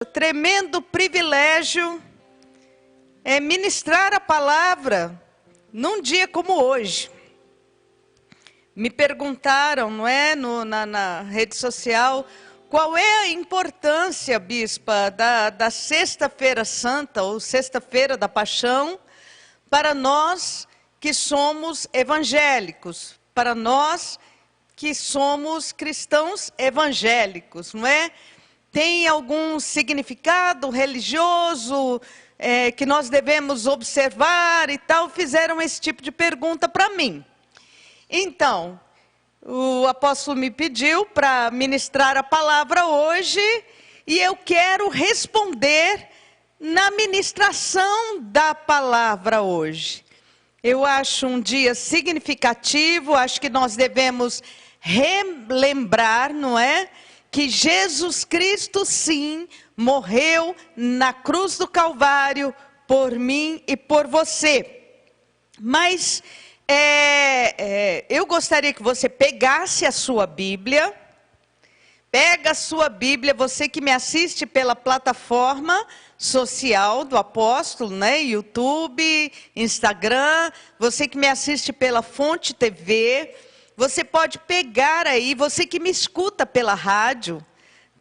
Tremendo privilégio é ministrar a palavra num dia como hoje. Me perguntaram, não é, na rede social, qual é a importância, bispa, da Sexta-feira Santa, ou Sexta-feira da Paixão, para nós que somos evangélicos, para nós que somos cristãos evangélicos, não é? Tem algum significado religioso que nós devemos observar e tal? Fizeram esse tipo de pergunta para mim. Então, o apóstolo me pediu para ministrar a palavra hoje e eu quero responder na ministração da palavra hoje. Eu acho um dia significativo, acho que nós devemos relembrar, não é? Que Jesus Cristo, sim, morreu na cruz do Calvário por mim e por você. Mas eu gostaria que você pegasse a sua Bíblia. Pega a sua Bíblia, você que me assiste pela plataforma social do apóstolo, né? YouTube, Instagram, você que me assiste pela Fonte TV. Você pode pegar aí, você que me escuta pela rádio,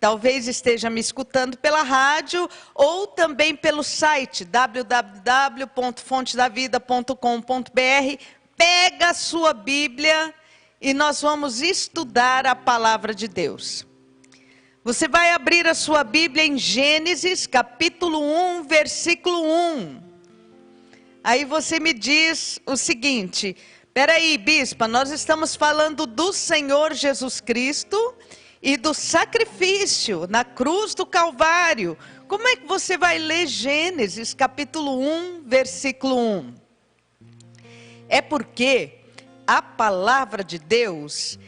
talvez esteja me escutando pela rádio, ou também pelo site www.fontedavida.com.br. Pega a sua Bíblia e nós vamos estudar a palavra de Deus. Você vai abrir a sua Bíblia em Gênesis, capítulo 1, versículo 1. Aí você me diz o seguinte: peraí, bispa, nós estamos falando do Senhor Jesus Cristo e do sacrifício na cruz do Calvário. Como é que você vai ler Gênesis, capítulo 1, versículo 1? É porque a palavra de Deus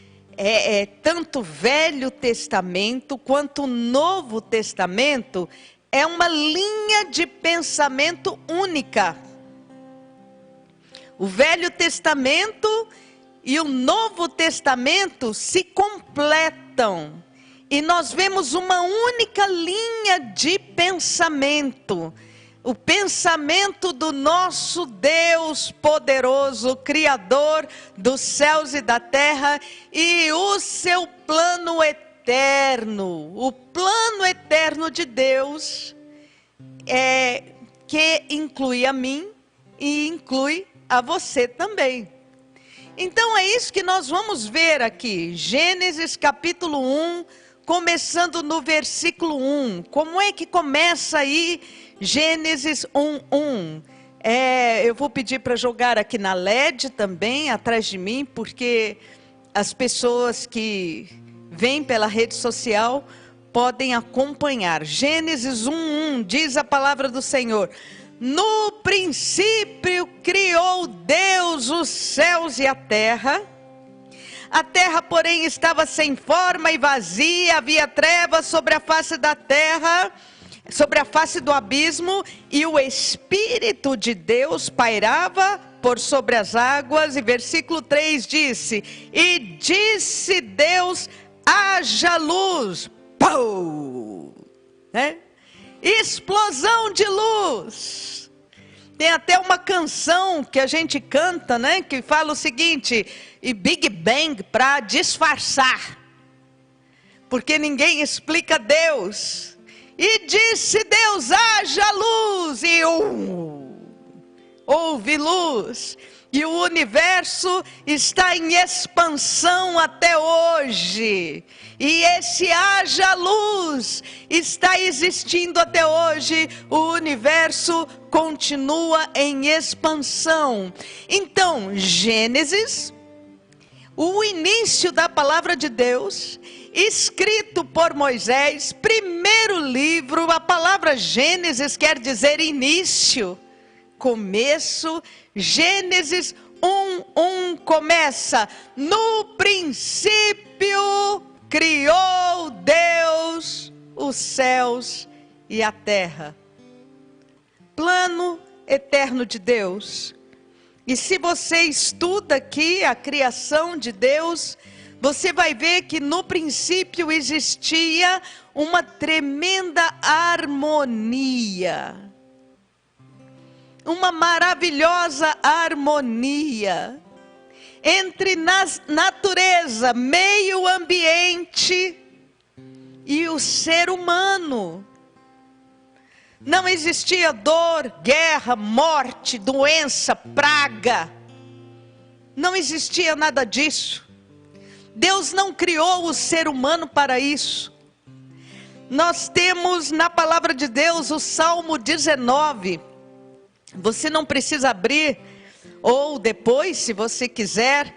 tanto o Velho Testamento quanto o Novo Testamento é uma linha de pensamento única. O Velho Testamento e o Novo Testamento se completam. E nós vemos uma única linha de pensamento. O pensamento do nosso Deus poderoso, Criador dos céus e da terra, e o seu plano eterno. O plano eterno de Deus que inclui a mim e inclui a você também. Então é isso que nós vamos ver aqui, Gênesis capítulo 1, começando no versículo 1. Como é que começa aí Gênesis 1:1? Eu vou pedir para jogar aqui na LED também, atrás de mim, porque as pessoas que vêm pela rede social podem acompanhar. Gênesis 1:1 diz a palavra do Senhor: no princípio criou Deus os céus e a terra, porém, estava sem forma e vazia, havia trevas sobre a face da terra, sobre a face do abismo, e o Espírito de Deus pairava por sobre as águas. E versículo 3 disse: e disse Deus, haja luz. Pau! Né? Explosão de luz. Tem até uma canção que a gente canta, né, que fala o seguinte: e Big Bang para disfarçar, porque ninguém explica Deus. E disse Deus, haja luz, e houve luz. E o universo está em expansão até hoje. E esse haja luz está existindo até hoje. O universo continua em expansão. Então, Gênesis, o início da palavra de Deus, escrito por Moisés, primeiro livro. A palavra Gênesis quer dizer início, começo. Gênesis 1:1 começa: no princípio criou Deus os céus e a terra. Plano eterno de Deus. E se você estuda aqui a criação de Deus, você vai ver que no princípio existia uma tremenda harmonia. Uma maravilhosa harmonia entre natureza, meio ambiente e o ser humano. Não existia dor, guerra, morte, doença, praga. Não existia nada disso. Deus não criou o ser humano para isso. Nós temos na palavra de Deus o Salmo 19. Você não precisa abrir, ou depois, se você quiser,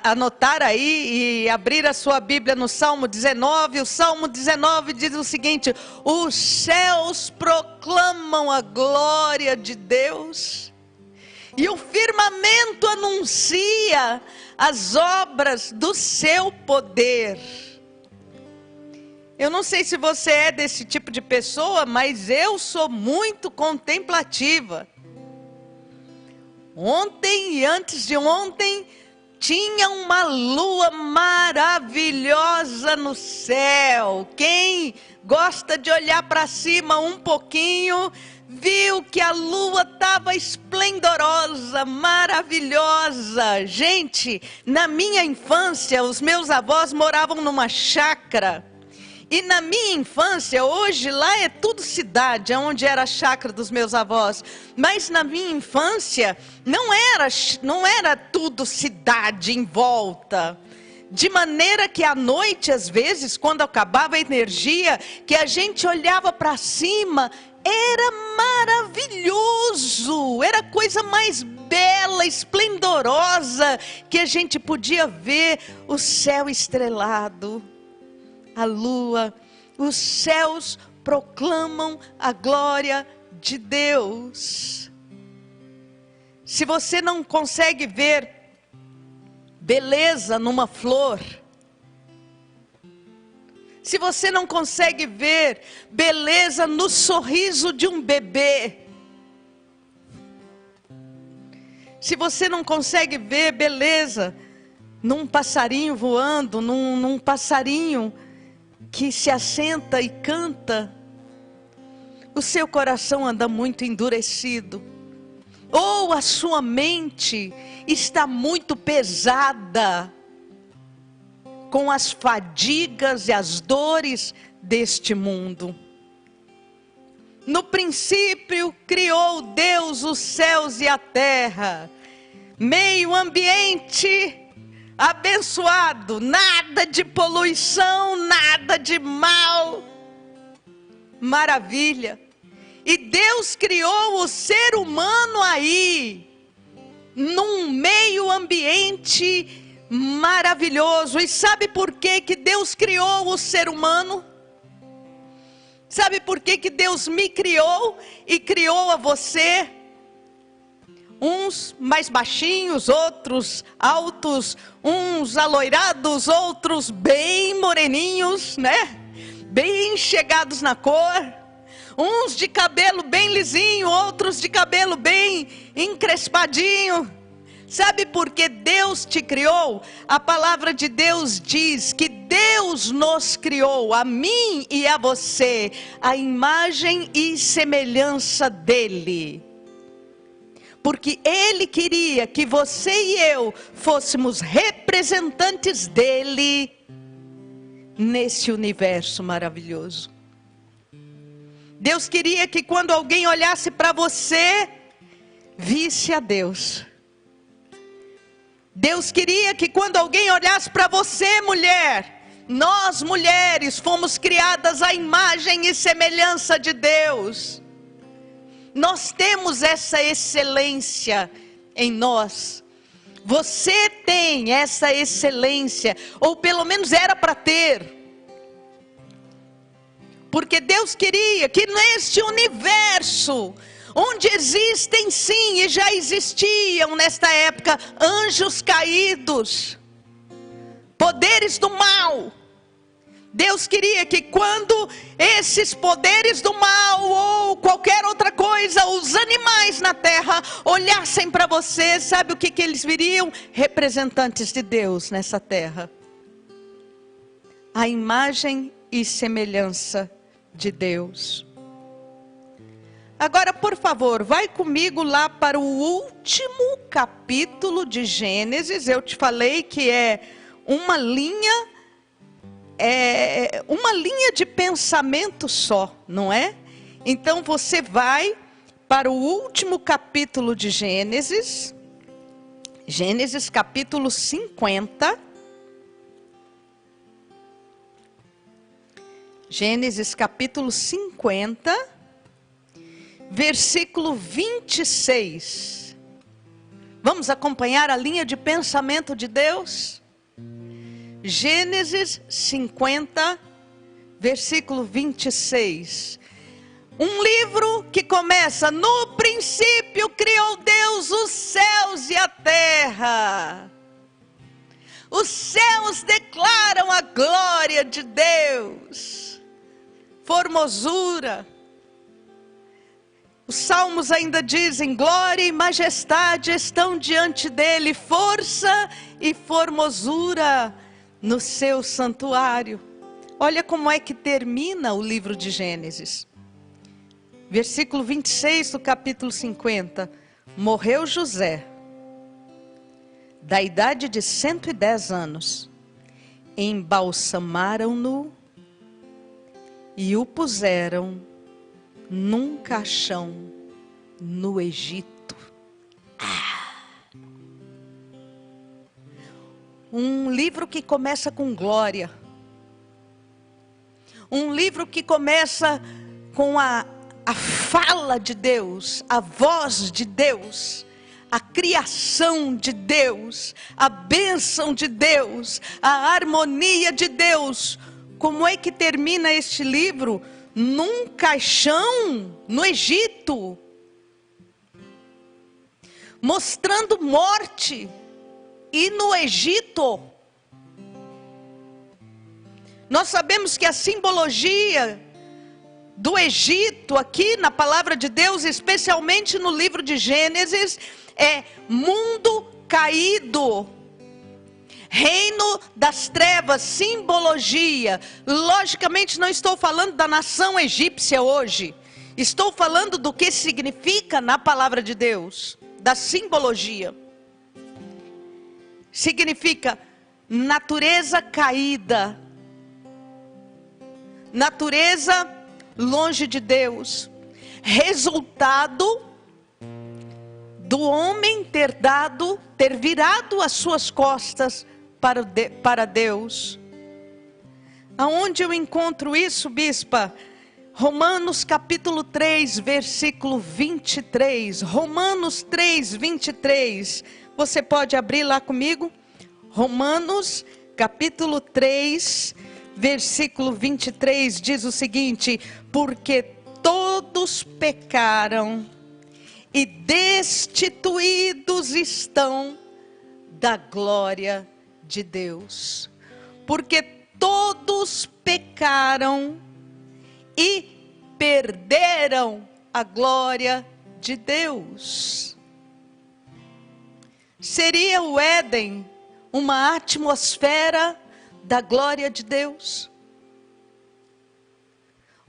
anotar aí e abrir a sua Bíblia no Salmo 19. O Salmo 19 diz o seguinte: os céus proclamam a glória de Deus, e o firmamento anuncia as obras do seu poder. Eu não sei se você é desse tipo de pessoa, mas eu sou muito contemplativa. Ontem e antes de ontem, tinha uma lua maravilhosa no céu. Quem gosta de olhar para cima um pouquinho, viu que a lua estava esplendorosa, maravilhosa. Gente, na minha infância, os meus avós moravam numa chácara. E na minha infância, hoje lá é tudo cidade, onde era a chácara dos meus avós. Mas na minha infância, não era tudo cidade em volta. De maneira que à noite, às vezes, quando acabava a energia, que a gente olhava para cima, era maravilhoso. Era a coisa mais bela, esplendorosa, que a gente podia ver o céu estrelado. A lua, os céus proclamam a glória de Deus. Se você não consegue ver beleza numa flor, se você não consegue ver beleza no sorriso de um bebê, se você não consegue ver beleza num passarinho voando, num passarinho que se assenta e canta, o seu coração anda muito endurecido, ou a sua mente está muito pesada com as fadigas e as dores deste mundo. No princípio criou Deus os céus e a terra, meio ambiente abençoado, nada de poluição, nada de mal, maravilha. E Deus criou o ser humano aí, num meio ambiente maravilhoso. E sabe por que Deus criou o ser humano? Sabe por que Deus me criou e criou a você? Uns mais baixinhos, outros altos, uns aloirados, outros bem moreninhos, né? Bem chegados na cor. Uns de cabelo bem lisinho, outros de cabelo bem encrespadinho. Sabe por que Deus te criou? A palavra de Deus diz que Deus nos criou, a mim e a você, a imagem e semelhança dEle. Porque Ele queria que você e eu fôssemos representantes dEle nesse universo maravilhoso. Deus queria que quando alguém olhasse para você, visse a Deus. Deus queria que quando alguém olhasse para você, mulher, nós mulheres fomos criadas à imagem e semelhança de Deus. Nós temos essa excelência em nós. Você tem essa excelência, ou pelo menos era para ter. Porque Deus queria que neste universo, onde existem sim, e já existiam nesta época, anjos caídos, poderes do mal. Deus queria que quando esses poderes do mal ou qualquer outra coisa, os animais na terra olhassem para você, sabe o que eles viriam? Representantes de Deus nessa terra. A imagem e semelhança de Deus. Agora, por favor, vai comigo lá para o último capítulo de Gênesis. Eu te falei que é uma linha de pensamento só, não é? Então você vai para o último capítulo de Gênesis, Gênesis capítulo 50. Gênesis capítulo 50, versículo 26. Vamos acompanhar a linha de pensamento de Deus? Gênesis 50, versículo 26. Um livro que começa: no princípio criou Deus os céus e a terra. Os céus declaram a glória de Deus, formosura. Os salmos ainda dizem: glória e majestade estão diante dele, força e formosura no seu santuário. Olha como é que termina o livro de Gênesis. Versículo 26 do capítulo 50. Morreu José, da idade de 110 anos. Embalsamaram-no e o puseram num caixão no Egito. Um livro que começa com glória. Um livro que começa com a fala de Deus, a voz de Deus, a criação de Deus, a bênção de Deus, a harmonia de Deus. Como é que termina este livro? Num caixão no Egito, mostrando morte. E no Egito, nós sabemos que a simbologia do Egito aqui na palavra de Deus, especialmente no livro de Gênesis, é mundo caído, reino das trevas, simbologia. Logicamente não estou falando da nação egípcia hoje, estou falando do que significa na palavra de Deus, da simbologia. Significa natureza caída, natureza longe de Deus, resultado do homem ter virado as suas costas para Deus. Aonde eu encontro isso, bispa? Romanos capítulo 3, versículo 23. Romanos 3, 23. Você pode abrir lá comigo? Romanos capítulo 3, versículo 23 diz o seguinte: porque todos pecaram e destituídos estão da glória de Deus. Porque todos pecaram e perderam a glória de Deus. Seria o Éden uma atmosfera da glória de Deus?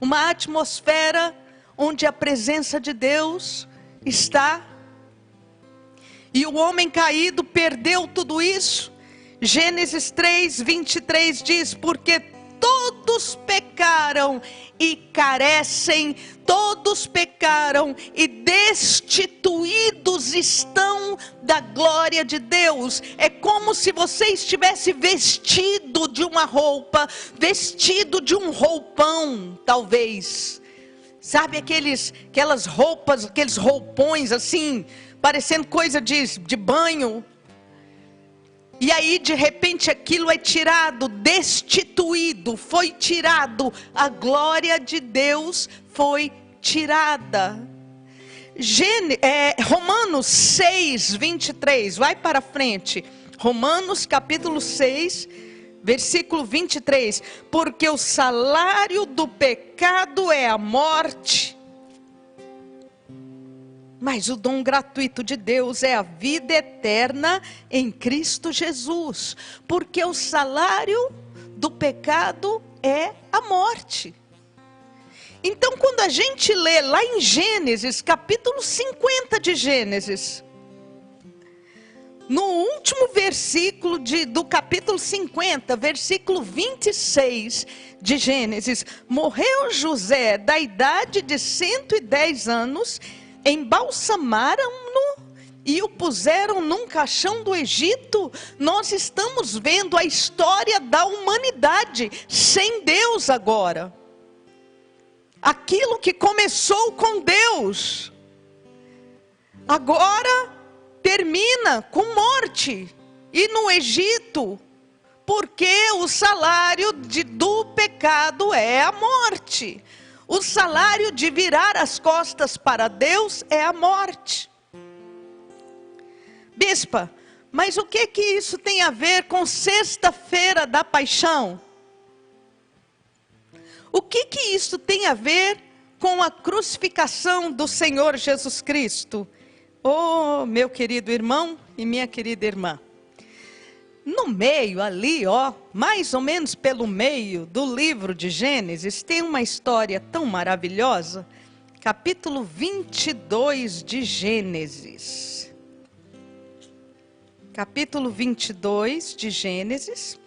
Uma atmosfera onde a presença de Deus está? E o homem caído perdeu tudo isso? Gênesis 3, 23 diz: porque todos pecaram e carecem, todos pecaram e destituídos estão da glória de Deus. É como se você estivesse vestido de uma roupa, vestido de um roupão, talvez. Sabe aquelas roupas, aqueles roupões assim, parecendo coisa de banho. E aí de repente aquilo é tirado, destituído, foi tirado, a glória de Deus foi tirada. Romanos 6, 23, vai para frente. Romanos capítulo 6, versículo 23. Porque o salário do pecado é a morte, mas o dom gratuito de Deus é a vida eterna em Cristo Jesus. Porque o salário do pecado é a morte. Então, quando a gente lê lá em Gênesis, capítulo 50 de Gênesis, no último versículo do capítulo 50, versículo 26 de Gênesis, morreu José da idade de 110 anos, embalsamaram-no e o puseram num caixão do Egito. Nós estamos vendo a história da humanidade sem Deus agora. Aquilo que começou com Deus, agora termina com morte. E no Egito, porque o salário do pecado é a morte. O salário de virar as costas para Deus é a morte. Bispa, mas o que isso tem a ver com sexta-feira da paixão? O que isso tem a ver com a crucificação do Senhor Jesus Cristo? Oh, meu querido irmão e minha querida irmã. No meio ali, mais ou menos pelo meio do livro de Gênesis, tem uma história tão maravilhosa. Capítulo 22 de Gênesis. Capítulo 22 de Gênesis.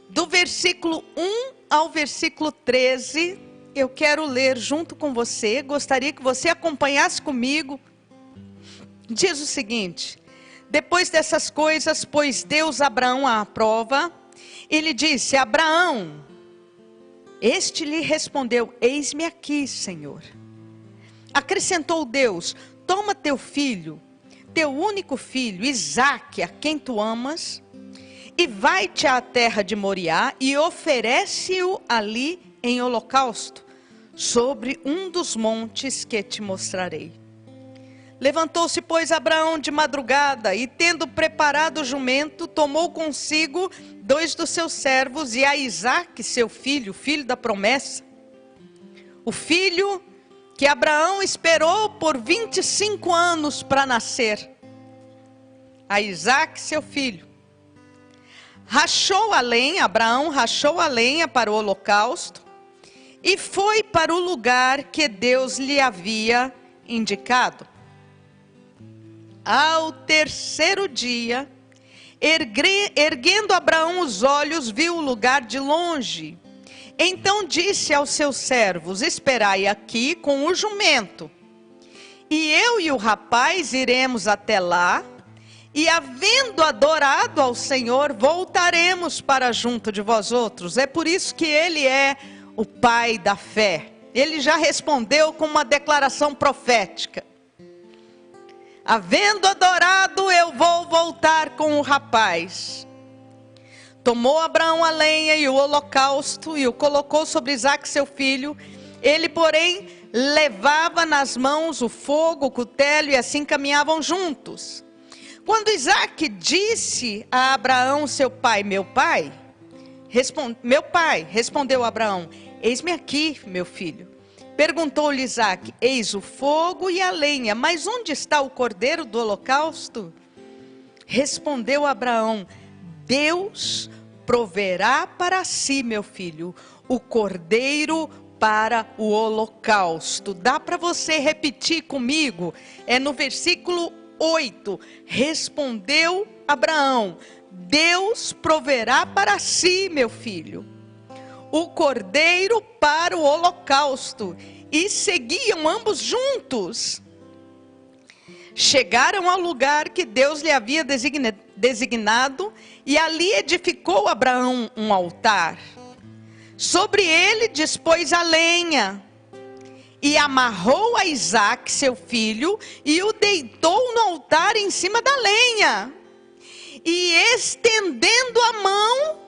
Do versículo 1 ao versículo 13, eu quero ler junto com você. Gostaria que você acompanhasse comigo. Diz o seguinte: depois dessas coisas, pôs Deus Abraão à prova. Ele disse: Abraão. Este lhe respondeu: eis-me aqui, Senhor. Acrescentou Deus: toma teu filho, teu único filho, Isaque, a quem tu amas, e vai-te à terra de Moriá e oferece-o ali em holocausto, sobre um dos montes que te mostrarei. Levantou-se, pois, Abraão de madrugada, e tendo preparado o jumento, tomou consigo 2 dos seus servos, e a Isaque, seu filho, filho da promessa, o filho que Abraão esperou por 25 anos para nascer. A Isaque, seu filho. Abraão rachou a lenha para o holocausto, e foi para o lugar que Deus lhe havia indicado. Ao terceiro dia, erguendo Abraão os olhos, viu o lugar de longe. Então disse aos seus servos: esperai aqui com o jumento, e eu e o rapaz iremos até lá, e havendo adorado ao Senhor, voltaremos para junto de vós outros. É por isso que ele é o pai da fé. Ele já respondeu com uma declaração profética: havendo adorado, eu vou voltar com o rapaz. Tomou Abraão a lenha e o holocausto, e o colocou sobre Isaque seu filho. Ele, porém, levava nas mãos o fogo, o cutelo, e assim caminhavam juntos. Quando Isaque disse a Abraão, seu pai: meu pai, respondeu Abraão: eis-me aqui, meu filho. Perguntou-lhe Isaque: eis o fogo e a lenha, mas onde está o cordeiro do holocausto? Respondeu Abraão: Deus proverá para si, meu filho, o cordeiro para o holocausto. Dá para você repetir comigo? É no versículo 8. Respondeu Abraão: Deus proverá para si, meu filho, o cordeiro para o holocausto. E seguiam ambos juntos. Chegaram ao lugar que Deus lhe havia designado, e ali edificou Abraão um altar. Sobre ele dispôs a lenha, e amarrou a Isaque, seu filho, e o deitou no altar em cima da lenha. E estendendo a mão,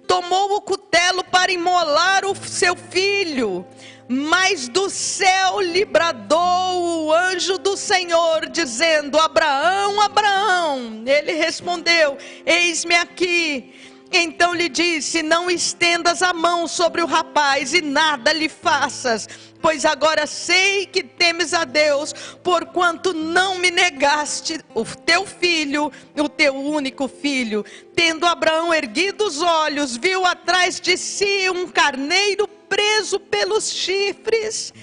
tomou o cutelo para imolar o seu filho. Mas do céu lhe bradou o anjo do Senhor, dizendo: Abraão, Abraão. Ele respondeu: eis-me aqui. Então lhe disse: não estendas a mão sobre o rapaz e nada lhe faças, pois agora sei que temes a Deus, porquanto não me negaste o teu filho, o teu único filho. Tendo Abraão erguido os olhos, viu atrás de si um carneiro preso pelos chifres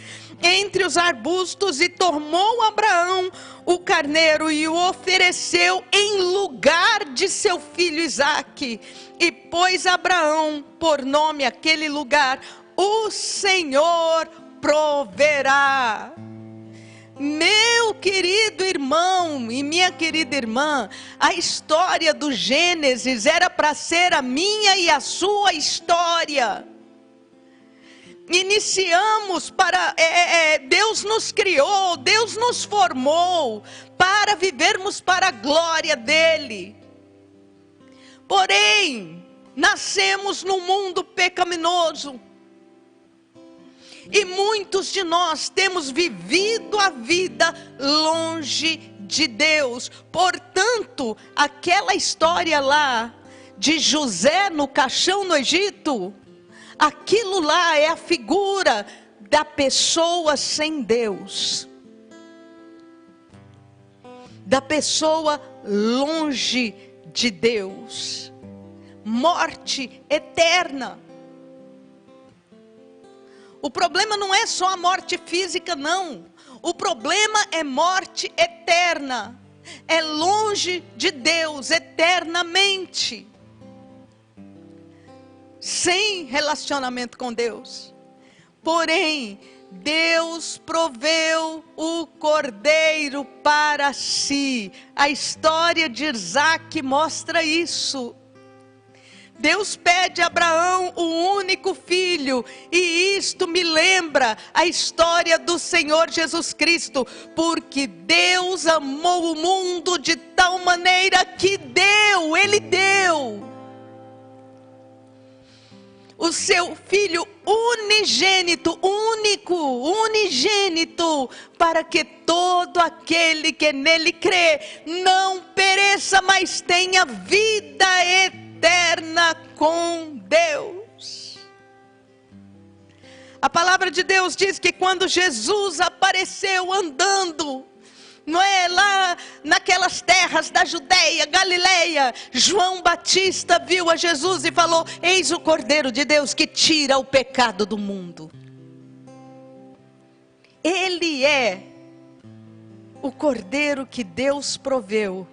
entre os arbustos, e tomou Abraão o carneiro e o ofereceu em lugar de seu filho Isaque. E pôs Abraão por nome aquele lugar: o Senhor proverá. Meu querido irmão e minha querida irmã, a história do Gênesis era para ser a minha e a sua história. Iniciamos para, Deus nos criou, Deus nos formou para vivermos para a glória dEle. Porém, nascemos num mundo pecaminoso. E muitos de nós temos vivido a vida longe de Deus. Portanto, aquela história lá de José no caixão no Egito, aquilo lá é a figura da pessoa sem Deus, da pessoa longe de Deus, morte eterna. O problema não é só a morte física, não. O problema é morte eterna, é longe de Deus eternamente, sem relacionamento com Deus. Porém, Deus proveu o cordeiro para si. A história de Isaque mostra isso. Deus pede a Abraão o único filho, e isto me lembra a história do Senhor Jesus Cristo, porque Deus amou o mundo de tal maneira que Ele deu o seu Filho unigênito, unigênito, para que todo aquele que nele crê não pereça, mas tenha vida eterna com Deus. A palavra de Deus diz que quando Jesus apareceu andando, não é, lá naquelas terras da Judeia, Galileia, João Batista viu a Jesus e falou: eis o Cordeiro de Deus que tira o pecado do mundo. Ele é o Cordeiro que Deus proveu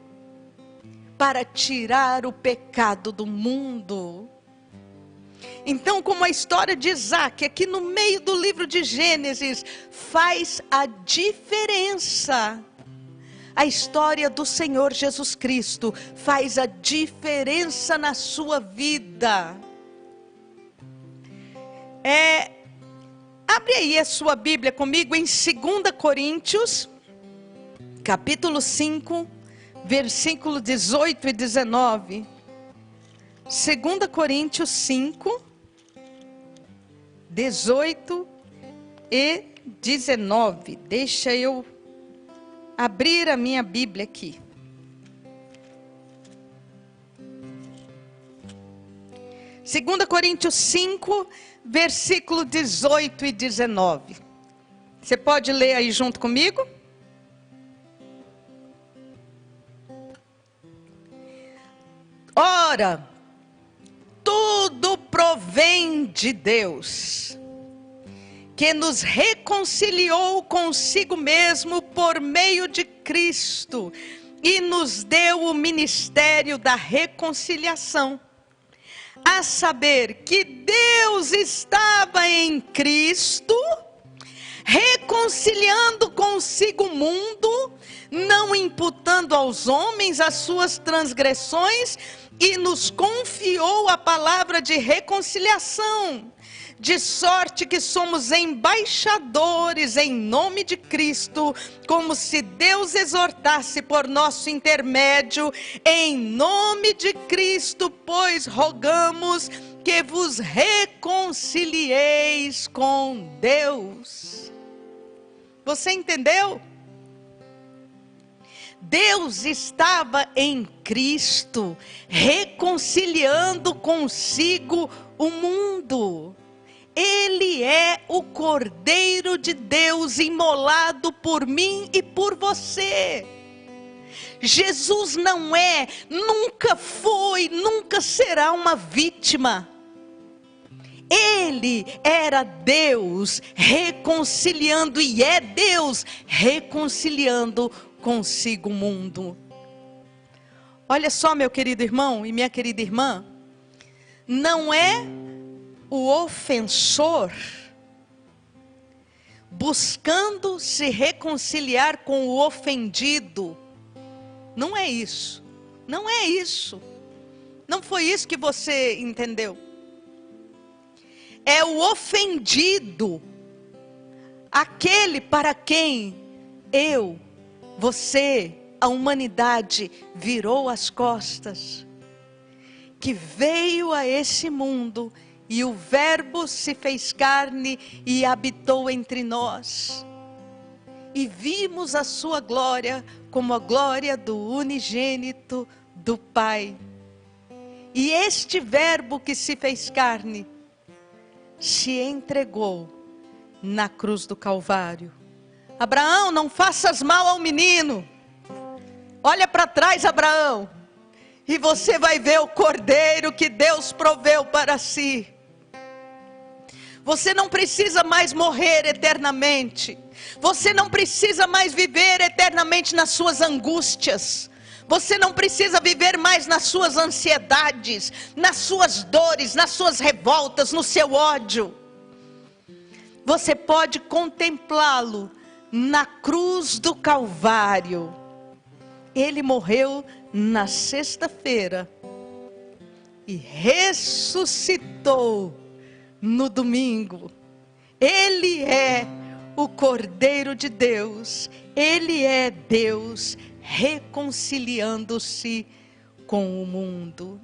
para tirar o pecado do mundo. Então, como a história de Isaque, aqui no meio do livro de Gênesis, faz a diferença. A história do Senhor Jesus Cristo faz a diferença na sua vida. Abre aí a sua Bíblia comigo em 2 Coríntios, capítulo 5, versículo 18 e 19. 2 Coríntios 5, 18 e 19. Deixa eu abrir a minha Bíblia aqui. 2 Coríntios 5, versículo 18 e 19. Você pode ler aí junto comigo? Ora, tudo provém de Deus, que nos reconciliou consigo mesmo por meio de Cristo e nos deu o ministério da reconciliação. A saber, que Deus estava em Cristo, reconciliando consigo o mundo, não imputando aos homens as suas transgressões, e nos confiou a palavra de reconciliação. De sorte que somos embaixadores em nome de Cristo, como se Deus exortasse por nosso intermédio. Em nome de Cristo, pois rogamos que vos reconcilieis com Deus. Você entendeu? Deus estava em Cristo, reconciliando consigo o mundo. Ele é o Cordeiro de Deus imolado por mim e por você. Jesus não é, nunca foi, nunca será uma vítima. Ele era Deus reconciliando, e é Deus reconciliando consigo o mundo. Olha só, meu querido irmão e minha querida irmã, não é o ofensor buscando se reconciliar com o ofendido. Não é isso. Não é isso. Não foi isso que você entendeu. É o ofendido, aquele para quem eu, você, a humanidade virou as costas, que veio a esse mundo e o Verbo se fez carne e habitou entre nós. E vimos a sua glória como a glória do unigênito do Pai. E este Verbo que se fez carne se entregou na cruz do Calvário. Abraão, não faças mal ao menino. Olha para trás, Abraão, e você vai ver o cordeiro que Deus proveu para si. Você não precisa mais morrer eternamente. Você não precisa mais viver eternamente nas suas angústias. Você não precisa viver mais nas suas ansiedades, nas suas dores, nas suas revoltas, no seu ódio. Você pode contemplá-lo na cruz do Calvário. Ele morreu na sexta-feira e ressuscitou no domingo. Ele é o Cordeiro de Deus. Ele é Deus reconciliando-se com o mundo.